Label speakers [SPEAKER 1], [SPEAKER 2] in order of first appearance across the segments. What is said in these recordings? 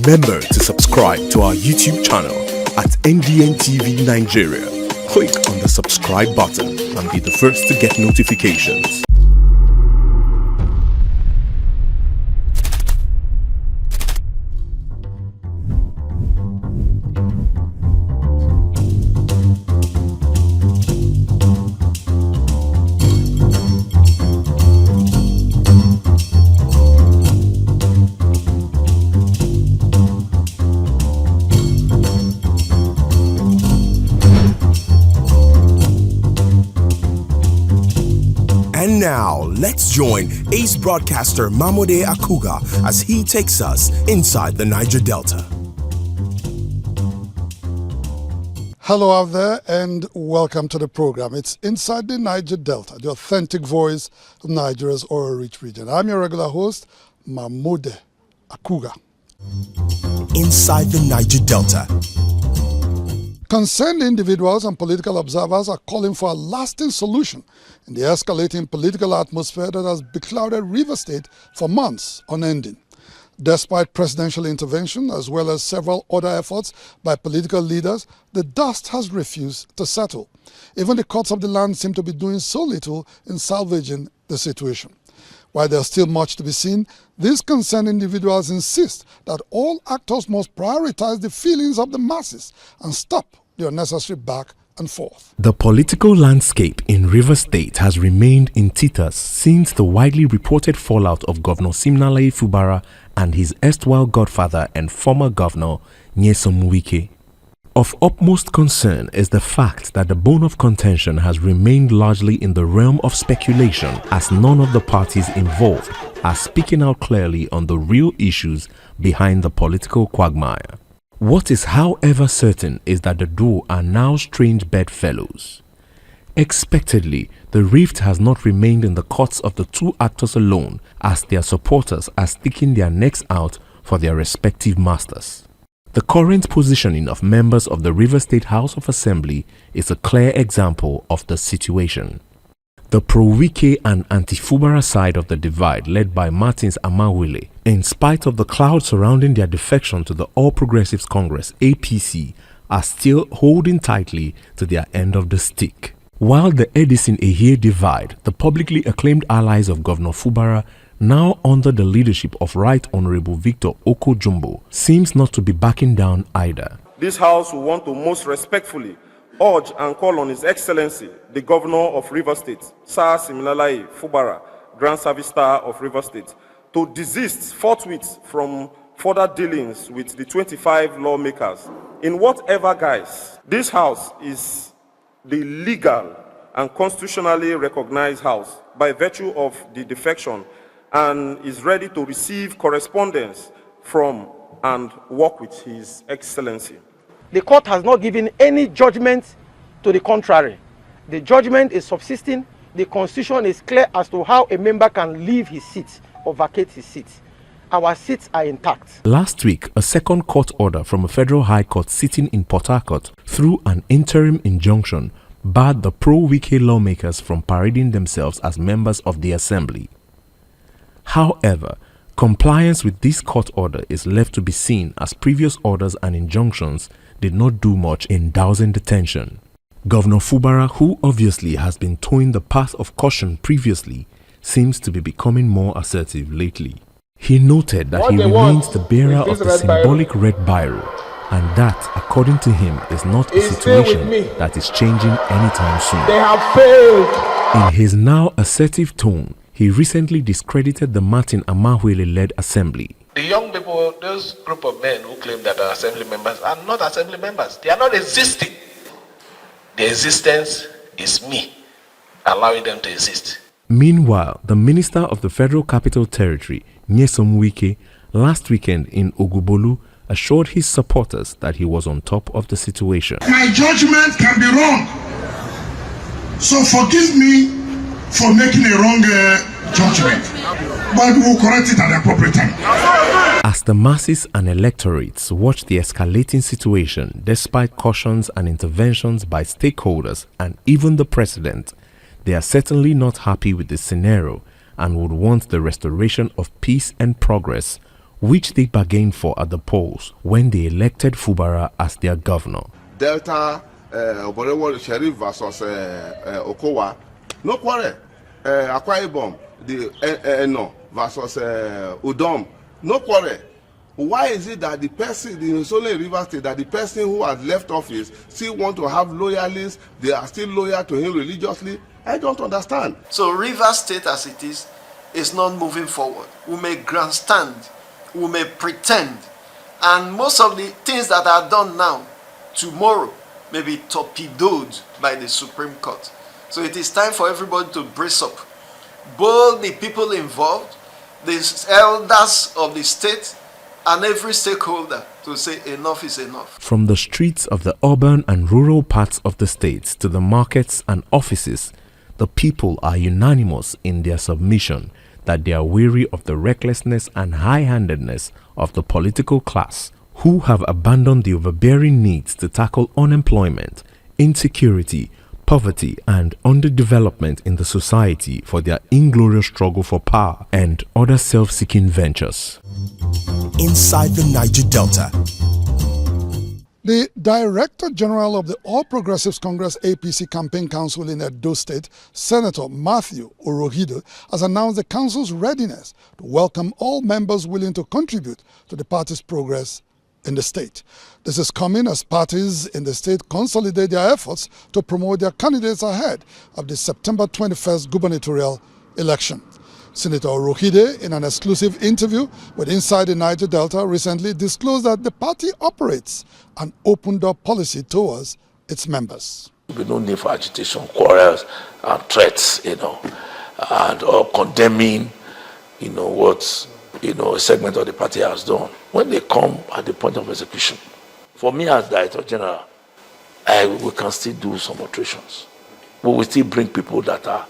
[SPEAKER 1] Remember to subscribe to our YouTube channel at NDN TV Nigeria. Click on the subscribe button and be the first to get notifications. And now, let's join ace broadcaster MAMODE AKUGHA as he takes us inside the Niger Delta.
[SPEAKER 2] Hello out there and welcome to the program. It's Inside the Niger Delta, the authentic voice of Nigeria's oil-rich region. I'm your regular host, MAMODE AKUGHA.
[SPEAKER 1] Inside the Niger Delta.
[SPEAKER 2] Concerned individuals and political observers are calling for a lasting solution in the escalating political atmosphere that has beclouded River State for months unending. Despite presidential intervention as well as several other efforts by political leaders, the dust has refused to settle. Even the courts of the land seem to be doing so little in salvaging the situation. While there's still much to be seen, these concerned individuals insist that all actors must prioritize the feelings of the masses and stop the unnecessary back and forth.
[SPEAKER 1] The political landscape in River State has remained in teeters since the widely reported fallout of Governor Siminalayi Fubara and his erstwhile godfather and former governor Nyesom Wike. Of utmost concern is the fact that the bone of contention has remained largely in the realm of speculation, as none of the parties involved are speaking out clearly on the real issues behind the political quagmire. What is however certain is that the duo are now strange bedfellows. Expectedly, the rift has not remained in the courts of the two actors alone, as their supporters are sticking their necks out for their respective masters. The current positioning of members of the River State House of Assembly is a clear example of the situation. The pro-Wike and anti-Fubara side of the divide, led by Martins Amawile, in spite of the cloud surrounding their defection to the All Progressives Congress (APC), are still holding tightly to their end of the stick. While the Edison Ehie divide, the publicly acclaimed allies of Governor Fubara, now under the leadership of Right Honorable Victor Oko-Jumbo, seems not to be backing down either.
[SPEAKER 3] This House will want to most respectfully urge and call on His Excellency, the Governor of River State, Sir Siminalayi Fubara, Grand Service Star of River State, to desist forthwith from further dealings with the 25 lawmakers in whatever guise. This House is the legal and constitutionally recognized House by virtue of the defection and is ready to receive correspondence from and work with His Excellency.
[SPEAKER 4] The court has not given any judgment to the contrary. The judgment is subsisting. The constitution is clear as to how a member can leave his seat or vacate his seat. Our seats are intact.
[SPEAKER 1] Last week, a second court order from a federal high court sitting in Port Harcourt through an interim injunction barred the pro-Wike lawmakers from parading themselves as members of the assembly. However, compliance with this court order is left to be seen, as previous orders and injunctions did not do much in dousing the tension. Governor Fubara, who obviously has been towing the path of caution previously, seems to be becoming more assertive lately. He noted that he remains the bearer of the symbolic red biro, and that, according to him, is not a situation that is changing anytime soon.
[SPEAKER 5] They have failed.
[SPEAKER 1] In his now assertive tone, he recently discredited the Martin Amawile-led assembly.
[SPEAKER 5] The young people, those group of men who claim that are assembly members, are not assembly members. They are not existing. Their existence is me allowing them to exist.
[SPEAKER 1] Meanwhile, the Minister of the Federal Capital Territory, Nyesom Wike, last weekend in Ogbolu, assured his supporters that he was on top of the situation.
[SPEAKER 6] My judgment can be wrong, so forgive me for making a wrong judgment, but we'll correct it at the appropriate time.
[SPEAKER 1] As the masses and electorates watch the escalating situation, despite cautions and interventions by stakeholders and even the president, they are certainly not happy with this scenario and would want the restoration of peace and progress which they bargained for at the polls when they elected Fubara as their governor.
[SPEAKER 7] Delta, Oborewo Sheriff versus Okowa, no quarrel. Akwa Ibom, the no versus Udom, no quarrel. Why is it that the person in Solon River State, that the person who has left office still want to have loyalists, they are still loyal to him religiously? I don't understand.
[SPEAKER 8] So River State as it is not moving forward. We may grandstand, we may pretend, and most of the things that are done now, tomorrow, may be torpedoed by the Supreme Court. So it is time for everybody to brace up. Both the people involved, the elders of the state, and every stakeholder to say enough is enough.
[SPEAKER 1] From the streets of the urban and rural parts of the states to the markets and offices, the people are unanimous in their submission that they are weary of the recklessness and high-handedness of the political class, who have abandoned the overbearing needs to tackle unemployment, insecurity, poverty and underdevelopment in the society for their inglorious struggle for power and other self-seeking ventures.
[SPEAKER 9] Inside the Niger Delta.
[SPEAKER 2] The Director General of the All Progressives Congress APC Campaign Council in Edo State, Senator Matthew Orohide, has announced the council's readiness to welcome all members willing to contribute to the party's progress in the state. This is coming as parties in the state consolidate their efforts to promote their candidates ahead of the September 21st gubernatorial election. Senator Orohide, in an exclusive interview with Inside the Niger Delta, recently disclosed that the party operates an open-door policy towards its members.
[SPEAKER 10] There will be no need for agitation, quarrels, and threats, and or condemning, what a segment of the party has done. When they come at the point of execution, for me as Director General, we can still do some alterations. But we still bring people that are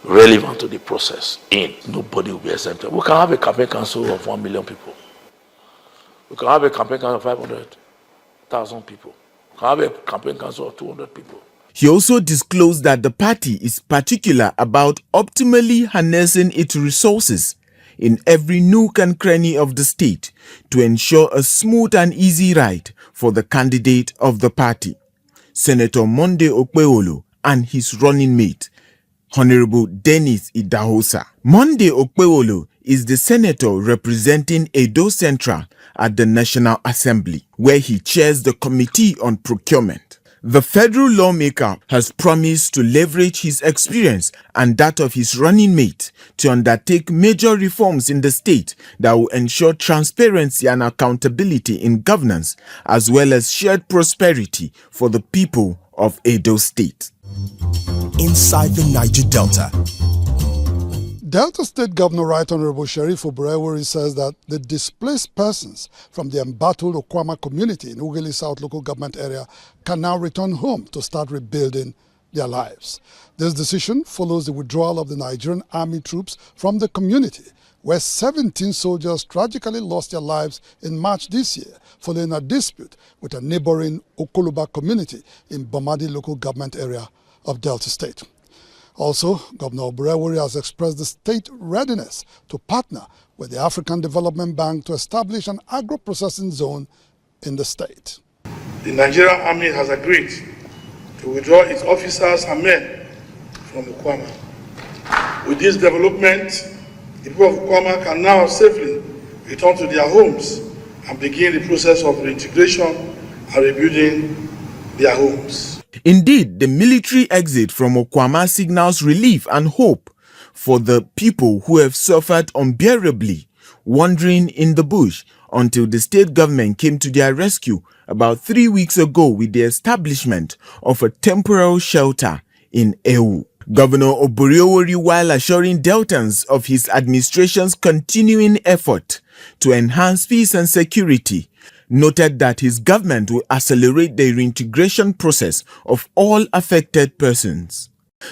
[SPEAKER 10] relevant to the process in. Nobody will be exempted. We can have a campaign council of 1 million people. We can have a campaign council of 500,000 people. We can have a campaign council of 200 people.
[SPEAKER 9] He also disclosed that the party is particular about optimally harnessing its resources in every nook and cranny of the state to ensure a smooth and easy ride for the candidate of the party, Senator Monday Okpewolo, and his running mate, Honorable Dennis Idahosa. Monday Okpewolo is the senator representing Edo Central at the National Assembly, where he chairs the Committee on Procurement. The federal lawmaker has promised to leverage his experience and that of his running mate to undertake major reforms in the state that will ensure transparency and accountability in governance, as well as shared prosperity for the people of Edo State.
[SPEAKER 11] Inside the Niger Delta.
[SPEAKER 2] Delta State Governor Right Honorable Sheriff Obrewori says that the displaced persons from the embattled Okwama community in Ughelli South local government area can now return home to start rebuilding their lives. This decision follows the withdrawal of the Nigerian army troops from the community, where 17 soldiers tragically lost their lives in March this year following a dispute with a neighboring Okoloba community in Bomadi local government area of Delta State. Also, Governor Obrewori has expressed the state readiness to partner with the African Development Bank to establish an agro-processing zone in the state.
[SPEAKER 6] The Nigerian army has agreed to withdraw its officers and men from Okwama. With this development, the people of Okwama can now safely return to their homes and begin the process of reintegration and rebuilding their homes.
[SPEAKER 9] Indeed, the military exit from Okwama signals relief and hope for the people who have suffered unbearably, wandering in the bush until the state government came to their rescue about 3 weeks ago with the establishment of a temporary shelter in Ewu. Governor Obrewori, while assuring Deltans of his administration's continuing effort to enhance peace and security, noted that his government will accelerate the reintegration process of all affected persons.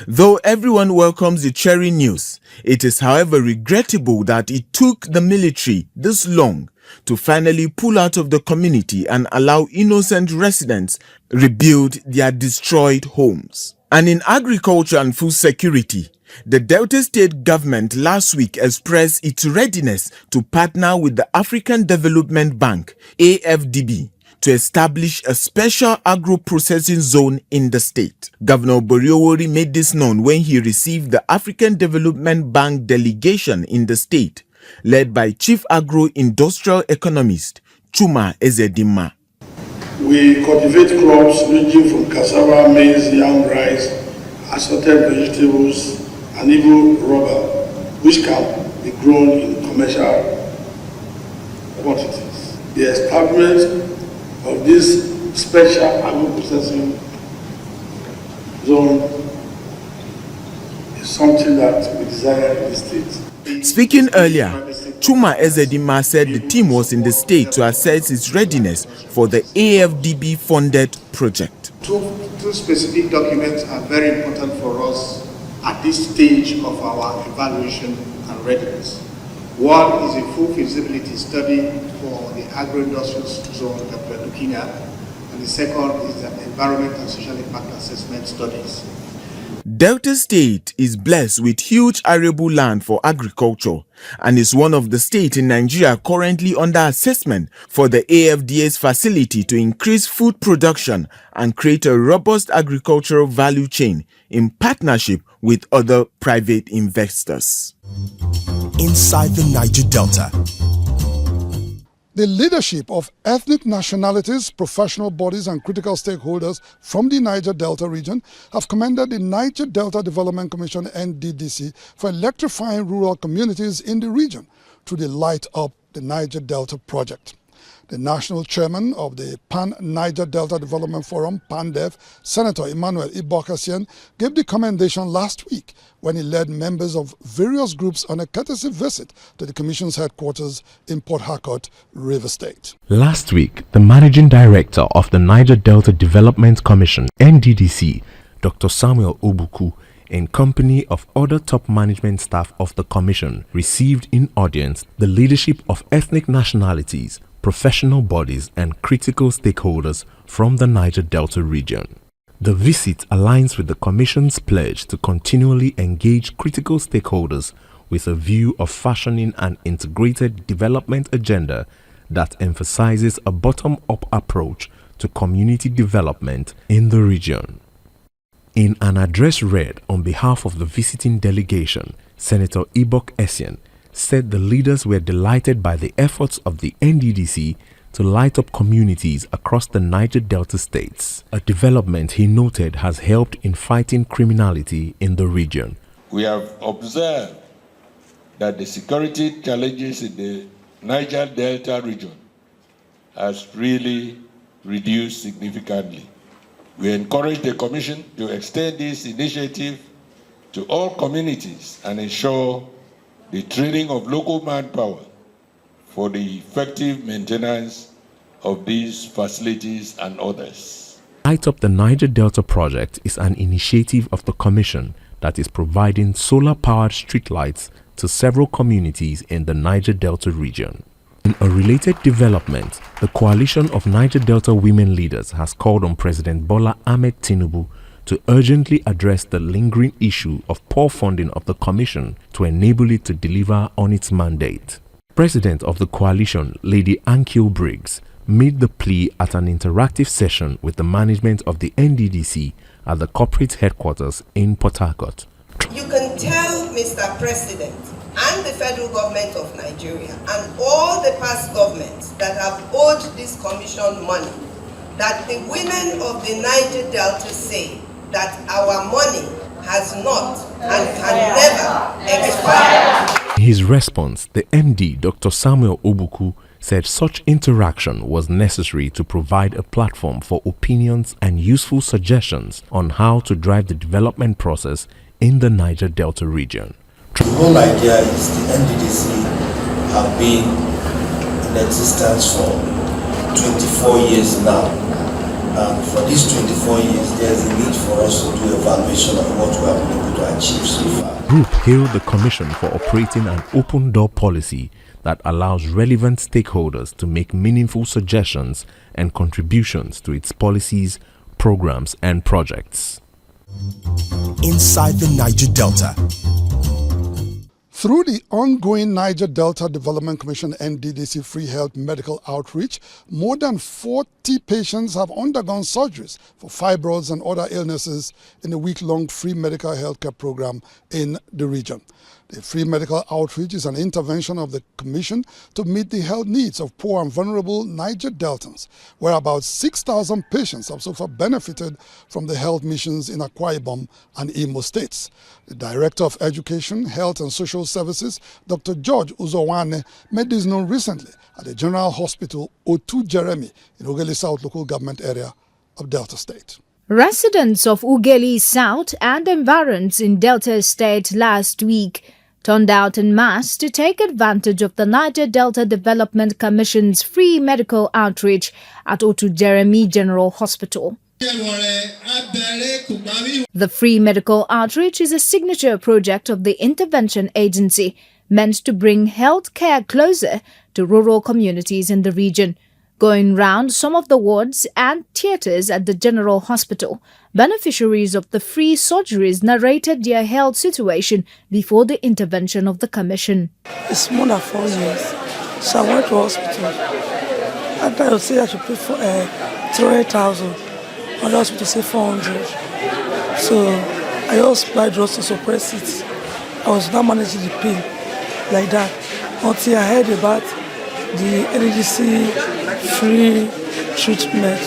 [SPEAKER 9] Though everyone welcomes the cheering news, it is however regrettable that it took the military this long to finally pull out of the community and allow innocent residents rebuild their destroyed homes. And in agriculture and food security, The Delta State government last week expressed its readiness to partner with the African Development Bank, AFDB, to establish a special agro-processing zone in the state. Governor Boriowori made this known when he received the African Development Bank delegation in the state, led by Chief Agro-Industrial Economist Chuma Ezedima.
[SPEAKER 6] We cultivate crops ranging from cassava, maize, yam, rice, assorted vegetables, and even rubber, which can be grown in commercial quantities. The establishment of this special agro-processing zone is something that we desire in the state.
[SPEAKER 9] Speaking earlier, Chuma Ezedima said the team was in the state to assess its readiness for the AFDB-funded project.
[SPEAKER 12] Two specific documents are very important for us at this stage of our evaluation and readiness. One is a full feasibility study for the agro-industrial zone that we're looking at, and the second is an environment and social impact assessment studies.
[SPEAKER 9] Delta State is blessed with huge arable land for agriculture and is one of the states in Nigeria currently under assessment for the AFDA's facility to increase food production and create a robust agricultural value chain in partnership with other private investors.
[SPEAKER 11] Inside the Niger Delta.
[SPEAKER 2] The leadership of ethnic nationalities, professional bodies and critical stakeholders from the Niger Delta region have commended the Niger Delta Development Commission (NDDC) for electrifying rural communities in the region through the Light Up the Niger Delta project. The national chairman of the Pan-Niger Delta Development Forum, PANDEV, Senator Emmanuel Ibokasian, gave the commendation last week when he led members of various groups on a courtesy visit to the Commission's headquarters in Port Harcourt, Rivers State.
[SPEAKER 1] Last week, the Managing Director of the Niger Delta Development Commission, NDDC, Dr. Samuel Obuku, in company of other top management staff of the Commission, received in audience the leadership of ethnic nationalities, professional bodies and critical stakeholders from the Niger Delta region. The visit aligns with the Commission's pledge to continually engage critical stakeholders with a view of fashioning an integrated development agenda that emphasizes a bottom-up approach to community development in the region. In an address read on behalf of the visiting delegation, Senator Ibok Essien said the leaders were delighted by the efforts of the NDDC to light up communities across the Niger Delta states, a development he noted has helped in fighting criminality in the region.
[SPEAKER 13] We have observed that the security challenges in the Niger Delta region has really reduced significantly. We encourage the Commission to extend this initiative to all communities and ensure the training of local manpower for the effective maintenance of these facilities and others.
[SPEAKER 1] Light Up the Niger Delta project is an initiative of the Commission that is providing solar-powered streetlights to several communities in the Niger Delta region. In a related development, the Coalition of Niger Delta Women Leaders has called on President Bola Ahmed Tinubu to urgently address the lingering issue of poor funding of the Commission to enable it to deliver on its mandate. President of the coalition, Lady Ankil Briggs, made the plea at an interactive session with the management of the NDDC at the corporate headquarters in Port Harcourt.
[SPEAKER 14] You can tell Mr. President and the federal government of Nigeria and all the past governments that have owed this commission money that the women of the Niger Delta say that our money has not and can never expire.
[SPEAKER 1] In his response, the MD, Dr. Samuel Obuku, said such interaction was necessary to provide a platform for opinions and useful suggestions on how to drive the development process in the Niger Delta region.
[SPEAKER 15] The whole idea is the NDDC have been in existence for 24 years now. And for these 24 years, there's a need for us to do evaluation of what we have been able to achieve so far.
[SPEAKER 1] Group hailed the Commission for operating an open-door policy that allows relevant stakeholders to make meaningful suggestions and contributions to its policies, programs and projects.
[SPEAKER 11] Inside the Niger Delta.
[SPEAKER 2] Through the ongoing Niger Delta Development Commission NDDC Free Health Medical Outreach, more than 40 patients have undergone surgeries for fibroids and other illnesses in the week-long free medical healthcare program in the region. The free medical outreach is an intervention of the Commission to meet the health needs of poor and vulnerable Niger Deltans, where about 6,000 patients have so far benefited from the health missions in Akwa Ibom and Imo states. The Director of Education, Health and Social Services, Dr. George Uzowane, made this known recently at the General Hospital O2 Jeremy in Ughelli South local government area of Delta State.
[SPEAKER 16] Residents of Ughelli South and environs in Delta State last week turned out en masse to take advantage of the Niger Delta Development Commission's free medical outreach at O2 Jeremy General Hospital. The free medical outreach is a signature project of the intervention agency meant to bring health care closer to rural communities in the region. Going round some of the wards and theatres at the General Hospital, beneficiaries of the free surgeries narrated their health situation before the intervention of the Commission.
[SPEAKER 17] It's more than 4 years, so I went to hospital. And I would say I should pay for 300,000, and the hospital say 400. So I just buy drugs to suppress it. I was not managing the pain like that until I heard about the NDDC free treatment.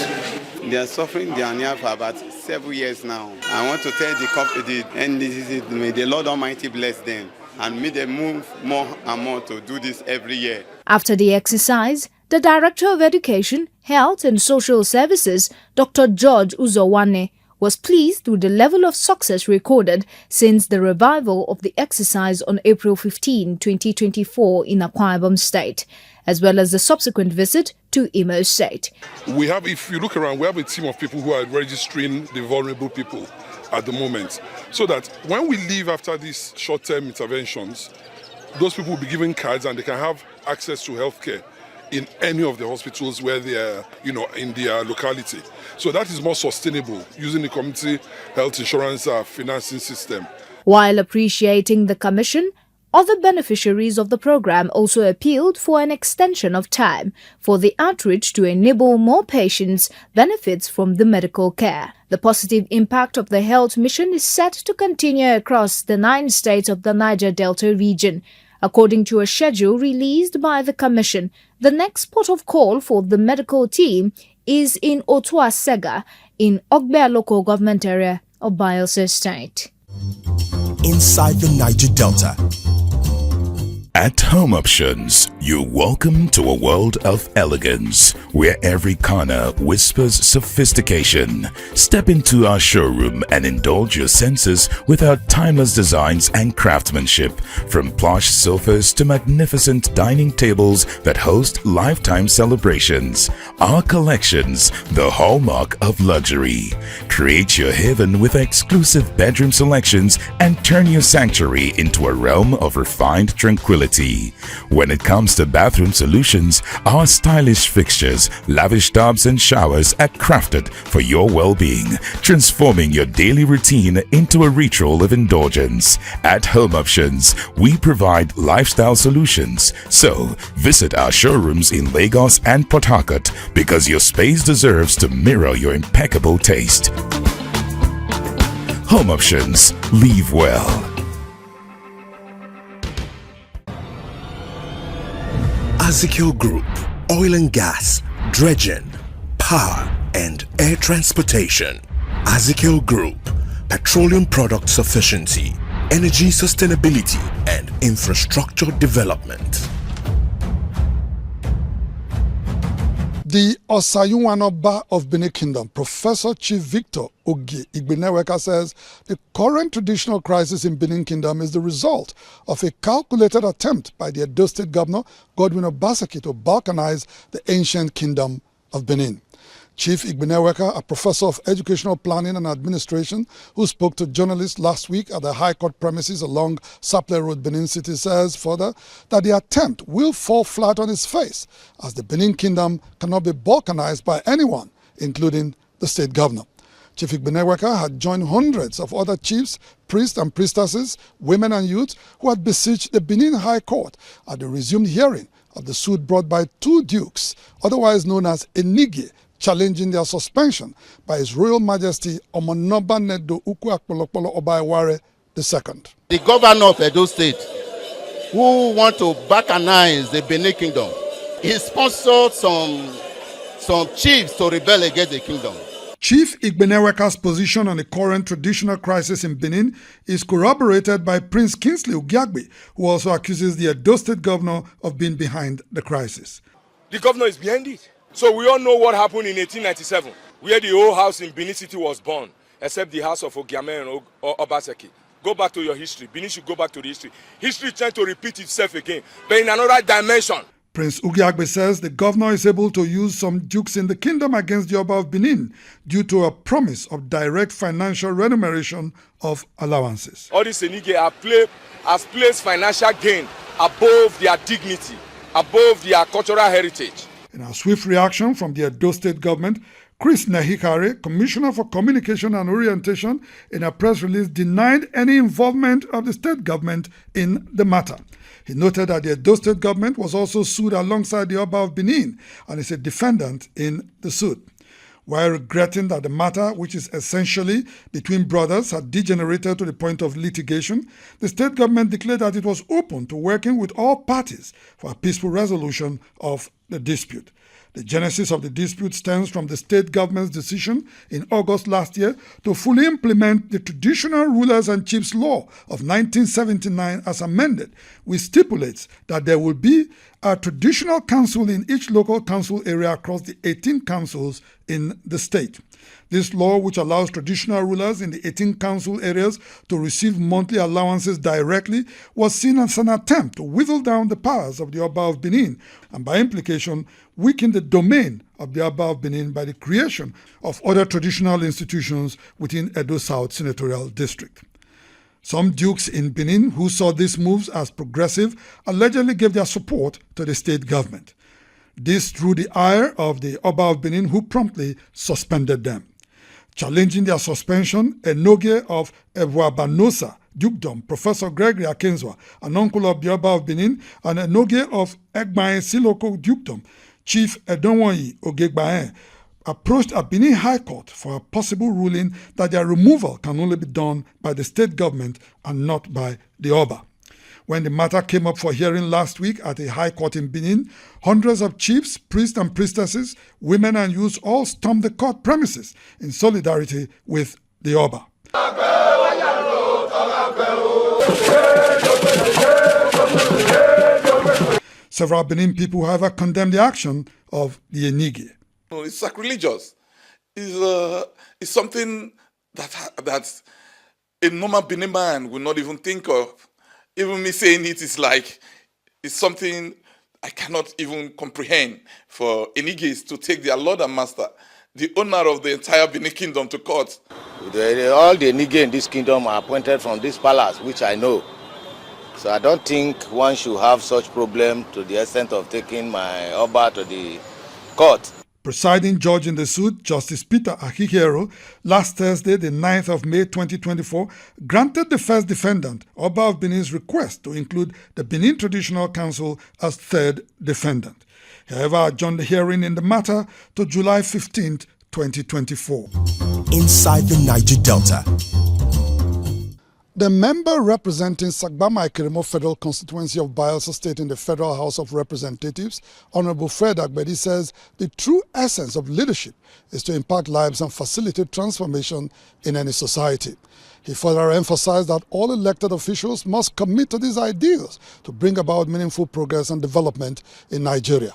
[SPEAKER 18] They are suffering their near for about several years now. I want to tell the company, NDDC, may the Lord Almighty bless them and may they move more and more to do this every year.
[SPEAKER 16] After the exercise, the Director of Education, Health and Social Services, Dr. George Uzowane, was pleased with the level of success recorded since the revival of the exercise on April 15, 2024 in Akwa Ibom State, as well as the subsequent visit to Imo State.
[SPEAKER 19] We have, if you look around, we have a team of people who are registering the vulnerable people at the moment, so that when we leave after these short-term interventions, those people will be given cards and they can have access to healthcare in any of the hospitals where they are, in their locality. So that is more sustainable, using the community health insurance financing system.
[SPEAKER 16] While appreciating the Commission, other beneficiaries of the program also appealed for an extension of time for the outreach to enable more patients benefits from the medical care. The positive impact of the health mission is set to continue across the 9 states of the Niger Delta region. According to a schedule released by the Commission, the next port of call for the medical team is in Otua Sega in Ogbe local government area of Bayelsa State.
[SPEAKER 11] Inside the Niger Delta.
[SPEAKER 20] At Home Options, you're welcome to a world of elegance, where every corner whispers sophistication. Step into our showroom and indulge your senses with our timeless designs and craftsmanship, from plush sofas to magnificent dining tables that host lifetime celebrations. Our collections, the hallmark of luxury. Create your haven with exclusive bedroom selections and turn your sanctuary into a realm of refined tranquility. When it comes to bathroom solutions, our stylish fixtures, lavish tubs and showers are crafted for your well-being, transforming your daily routine into a ritual of indulgence. At Home Options, we provide lifestyle solutions. So, visit our showrooms in Lagos and Port Harcourt, because your space deserves to mirror your impeccable taste. Home Options. Live well.
[SPEAKER 11] Ezekiel Group, oil and gas, dredging, power and air transportation. Ezekiel Group, petroleum product sufficiency, energy sustainability and infrastructure development.
[SPEAKER 2] The Osayunwanoba of Benin Kingdom, Professor Chief Victor Ogi Igbeneweka, says the current traditional crisis in Benin Kingdom is the result of a calculated attempt by the Edo State Governor Godwin Obaseki to balkanize the ancient kingdom of Benin. Chief Igbeneweka, a professor of educational planning and administration who spoke to journalists last week at the High Court premises along Saple Road, Benin City, says further that the attempt will fall flat on its face, as the Benin Kingdom cannot be balkanized by anyone, including the state governor. Chief Igbeneweka had joined hundreds of other chiefs, priests and priestesses, women and youth who had besieged the Benin High Court at the resumed hearing of the suit brought by two dukes, otherwise known as Enige, challenging their suspension by His Royal Majesty Omonoba Nedo Ukwu Akpolokpolo Obaiware II.
[SPEAKER 21] The governor of Edo State, who want to balkanize the Benin Kingdom, he sponsored some chiefs to rebel against the kingdom.
[SPEAKER 2] Chief Igbeneweka's position on the current traditional crisis in Benin is corroborated by Prince Kingsley Ogiagbe, who also accuses the Edo State governor of being behind the crisis.
[SPEAKER 22] The governor is behind it. So we all know what happened in 1897, where the whole house in Benin City was burned, except the house of Ogiame and Obaseki. Go back to your history. Benin should go back to the history. History is trying to repeat itself again, but in another dimension.
[SPEAKER 2] Prince Ogiagbe says the governor is able to use some dukes in the kingdom against the Oba of Benin due to a promise of direct financial remuneration of allowances.
[SPEAKER 22] All these Enige has placed financial gain above their dignity, above their cultural heritage.
[SPEAKER 2] In a swift reaction from the Edo State government, Chris Nehikare, Commissioner for Communication and Orientation, in a press release denied any involvement of the state government in the matter. He noted that the Edo State government was also sued alongside the Oba of Benin and is a defendant in the suit. While regretting that the matter, which is essentially between brothers, had degenerated to the point of litigation, the state government declared that it was open to working with all parties for a peaceful resolution of the dispute. The genesis of the dispute stems from the state government's decision in August last year to fully implement the Traditional Rulers and Chiefs Law of 1979 as amended, which stipulates that there will be a traditional council in each local council area across the 18 councils in the state. This law, which allows traditional rulers in the 18 council areas to receive monthly allowances directly, was seen as an attempt to whittle down the powers of the Oba of Benin and by implication weaken the domain of the Oba of Benin by the creation of other traditional institutions within Edo South Senatorial District. Some dukes in Benin who saw these moves as progressive allegedly gave their support to the state government. This drew the ire of the Oba of Benin, who promptly suspended them. Challenging their suspension, Enoge of Ebuabanosa Dukedom, Professor Gregory Akenzwa, an uncle of the Oba of Benin, and Enoge of Egbae Siloko Dukedom, Chief Edonwoyi Ogegbae, approached a Benin High Court for a possible ruling that their removal can only be done by the state government and not by the Oba. When the matter came up for hearing last week at a high court in Benin, hundreds of chiefs, priests and priestesses, women and youths all stormed the court premises in solidarity with the Oba. Several Benin people, however, condemned the action of the Enige.
[SPEAKER 23] It's sacrilegious. It's something that a normal Benin man would not even think of. Even me saying it is like, it's something I cannot even comprehend for Enigis to take their Lord and Master, the owner of the entire Benin Kingdom, to court.
[SPEAKER 24] All the Enige in this kingdom are appointed from this palace, which I know. So I don't think one should have such problem to the extent of taking my Oba to the court.
[SPEAKER 2] Presiding judge in the suit, Justice Peter Ahihiero, last Thursday, the 9th of May 2024, granted the first defendant, Oba of Benin's request to include the Benin Traditional Council as third defendant. He, however, adjourned the hearing in the matter to July 15, 2024.
[SPEAKER 11] Inside the Niger Delta.
[SPEAKER 2] The member representing Sagbama Ikirimo Federal Constituency of Bayelsa State in the Federal House of Representatives, Honorable Fred Agbedi, says the true essence of leadership is to impact lives and facilitate transformation in any society. He further emphasized that all elected officials must commit to these ideals to bring about meaningful progress and development in Nigeria.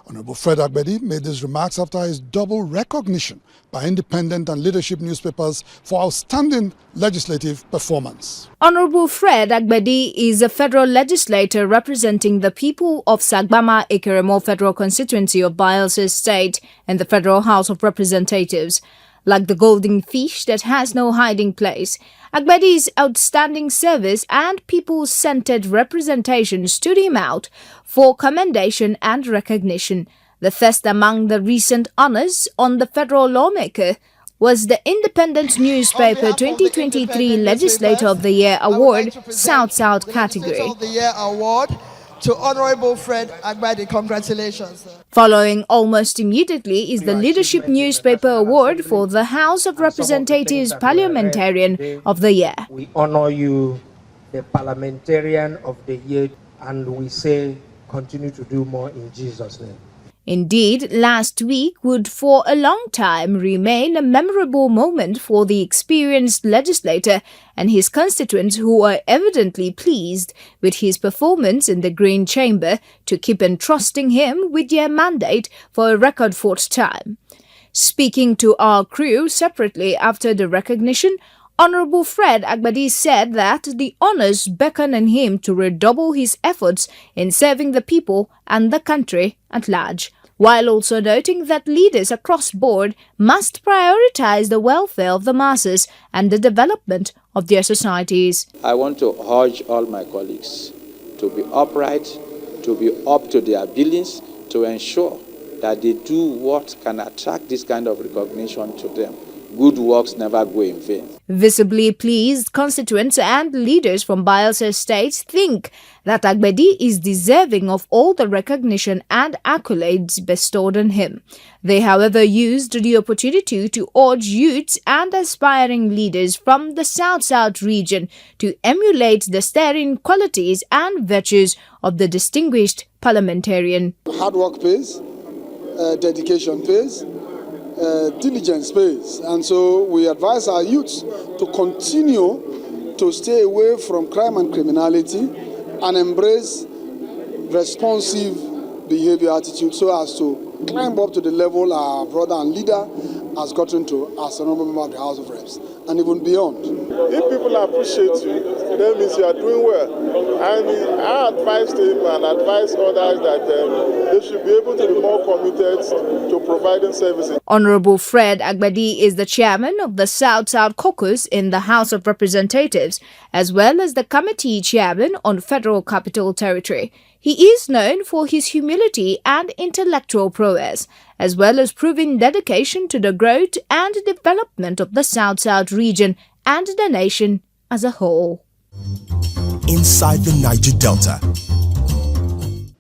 [SPEAKER 2] Honorable Fred Agbedi made these remarks after his double recognition by independent and leadership newspapers for outstanding legislative performance.
[SPEAKER 16] Honorable Fred Agbedi is a federal legislator representing the people of Sagbama Ikirimo Federal Constituency of Bayelsa State in the Federal House of Representatives. Like the golden fish that has no hiding place, Agbedi's outstanding service and people-centered representation stood him out for commendation and recognition. The first among the recent honors on the federal lawmaker was the Independent Newspaper 2023 Legislator of the Year Award, South-South category.
[SPEAKER 3] Of the Year Award to Honorable Fred Agbadi. Congratulations.
[SPEAKER 16] Following almost immediately is the Leadership Newspaper Award for the House of Representatives Parliamentarian of the Year.
[SPEAKER 4] We honor you, the Parliamentarian of the Year, and we say continue to do more in Jesus' name.
[SPEAKER 16] Indeed, last week would for a long time remain a memorable moment for the experienced legislator and his constituents, who are evidently pleased with his performance in the Green Chamber to keep entrusting him with their mandate for a record fourth time. Speaking to our crew separately after the recognition, Honorable Fred Agbadi said that the honours beckon on him to redouble his efforts in serving the people and the country at large, while also noting that leaders across board must prioritise the welfare of the masses and the development of their societies.
[SPEAKER 5] I want to urge all my colleagues to be upright, to be up to their billings, to ensure that they do what can attract this kind of recognition to them. Good works never go in vain.
[SPEAKER 16] Visibly pleased constituents and leaders from Bayelsa states think that Agbadi is deserving of all the recognition and accolades bestowed on him. They, however, used the opportunity to urge youths and aspiring leaders from the South-South region to emulate the sterling qualities and virtues of the distinguished parliamentarian.
[SPEAKER 7] Hard work pays, dedication pays, diligence pays, and so we advise our youths to continue to stay away from crime and criminality and embrace responsive behavior attitude so as to climb up to the level our brother and leader has gotten to as an honorable member of the House of Reps and even beyond.
[SPEAKER 25] If people appreciate you, that means you are doing well. And I advise them and advise others that they should be able to be more committed to providing services.
[SPEAKER 16] Honorable Fred Agbadi is the chairman of the South-South Caucus in the House of Representatives, as well as the committee chairman on Federal Capital Territory. He is known for his humility and intellectual prowess, as well as proving dedication to the growth and development of the South-South region and the nation as a whole.
[SPEAKER 11] Inside the Niger Delta.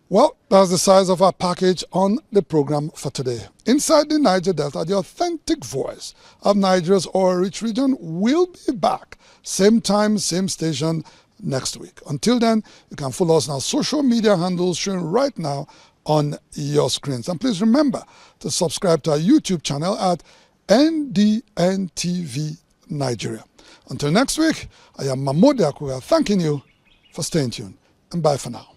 [SPEAKER 2] Well, that's the size of our package on the program for today. Inside the Niger Delta, the authentic voice of Nigeria's oil-rich region will be back. Same time, same station next week. Until then, you can follow us on our social media handles showing right now on your screens. And please remember to subscribe to our YouTube channel at NDNTV Nigeria. Until next week, I am MAMODE AKUGHA thanking you for staying tuned. And bye for now.